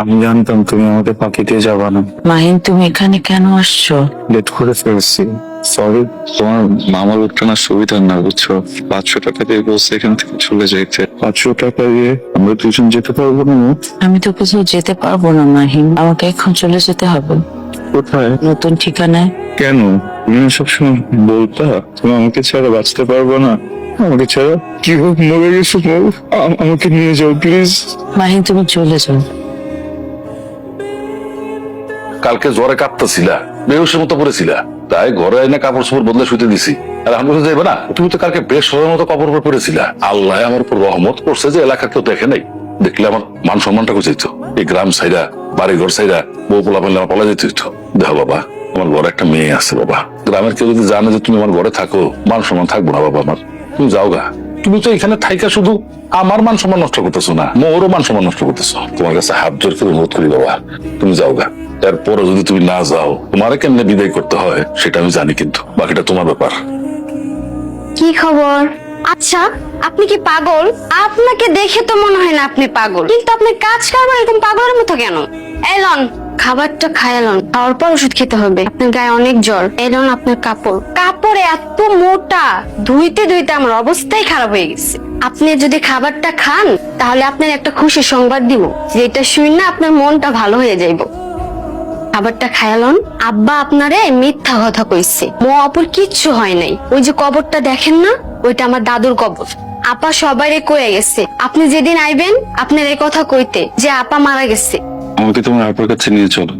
আমি জানতাম তুমি আমাকে ফাঁকি দিয়ে যাবা না। মাহিন, তুমি এখানে কেন আসছো? লেট করে ফেলছি, সরি। তোমার মামার উঠানোর সুবিধা না, বুঝছো? 500 টাকা দিয়ে বলছে এখান থেকে চলে যাইতে। 500 টাকা দিয়ে আমরা দুজন যেতে পারবো না? আমি তো কোথাও যেতে পারবো না মাহিন, আমাকে এখন চলে যেতে হবে কোথায়? নতুন ঠিকানায়। কেন? তুমি না সবসময় বলতা তুমি আমাকে ছাড়া বাঁচতে পারবো না। আমাকে ছাড়া কিভাবে মরে গেছো বল? আমাকে নিয়ে যাও প্লিজ। মাহিন, তুমি চলে যাও। কালকে জ্বরে কাঁপতেছিলা, বেহুশের মতো পড়েছিলা, তাই ঘরে এনে কাপড় চোপড় বদলে শুতে দিছি। আর এখন বলতে যাইবে না? তুমি তো কালকে বেশ সরের মতো কাপড় উপর পড়েছিলা। আল্লাহ আমার উপর রহমত করছে যে এলাকা কেউ দেখে নাই, দেখলে আমার মান সম্মানটা কোথায়? এই গ্রাম সাইডা, বাড়ি ঘর সাইডা, বউ পোলা পেলে আমার পলা যেতে হইতো। দেখো বাবা, আমার ঘরে একটা মেয়ে আছে বাবা। গ্রামের কেউ যদি জানে যে তুমি আমার ঘরে থাকো, মান সম্মান থাকবো না বাবা আমার। তুমি যাও গা। তুমি তো এখানে থাইকা শুধু আমার মান সম্মান নষ্ট করতেছো না, মোরও মান সম্মান নষ্ট করতেছো। তোমার কাছে হাত জোর করে অনুরোধ করি বাবা, তুমি যাও গা। এরপরে যদি তুমি না যাও, তোমারে কেমনে বিদায় করতে হয় সেটা আমি জানি, কিন্তু বাকিটা তোমার ব্যাপার। কি খবর? আচ্ছা, আপনি কি পাগল? আপনাকে দেখে তো মনে হয় না আপনি পাগল, কিন্তু আপনি কাজ কারবার এরকম পাগলের মতো কেন? এলন, খাবারটা খায়ালন, খাওয়ার পর ওষুধ খেতে হবে। আপনার গায়ে অনেক জ্বর। এলন, আপনার কাপড় কাপড় এত মোটা, ধুইতে ধুইতে আমার অবস্থাই খারাপ হয়ে গেছে। আপনি যদি খাবারটা খান তাহলে আপনার একটা খুশি সংবাদ দিব, যেটা শুনে না আপনার মনটা ভালো হয়ে যাইব। খাবারটা খায়ালন। আব্বা আপনারে মিথ্যা কথা কইছে, অপুর কিচ্ছু হয় নাই। ওই যে কবরটা দেখেন না, ওইটা আমার দাদুর কবর। আপা সবাইরে কয়ে গেছে আপনি যেদিন আইবেন আপনার এই কথা কইতে যে আপা মারা গেছে। আমাকে তোমার আপার কাছে নিয়ে চলো।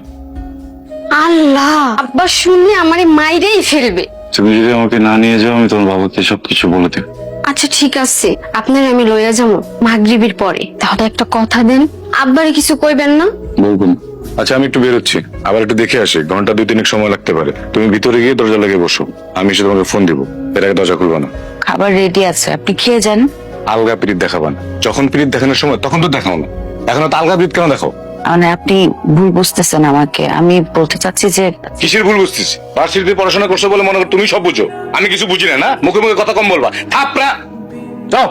আল্লাহ, আব্বা শুনলে আমারে মাইরেই ফেলবে। তুমি যদি আমাকে না নিয়ে যাও, আমি তোমার বাবাকে সবকিছু বলে দেব। আচ্ছা ঠিক আছে, আপনার আমি লইয়া যাবো মাগরিবের পরে। তাহলে একটা কথা দেন, আব্বারে কিছু কইবেন না? বলবো না। আচ্ছা, আমি একটু বেরোচ্ছি, আবার একটু দেখে আসি। ঘন্টা 2-3 সময় লাগতে পারে। তুমি ভিতরে গিয়ে দরজা লাগিয়ে বসো, আমি এসে তোমাকে ফোন দিব। এর আগে দরজা খুলবা না। খাবার রেডি আছে, আপনি খেয়ে যান। আলগা পিরিত দেখাবা না। যখন পিরিত দেখানোর সময় তখন তো দেখাও না, এখন তো আলগা পিরিত কেন দেখো? মানে আপনি ভুল বুঝতেছেন আমাকে। আমি বলতে চাচ্ছি যে কিসের ভুল বুঝতেছি? ভার্সিটিতে পড়াশোনা করছো বলে মনে করো তুমি সব বুঝো, আমি কিছু বুঝি না। না মুখে মুখে কথা কম বলবা, থাপড়া। যাও।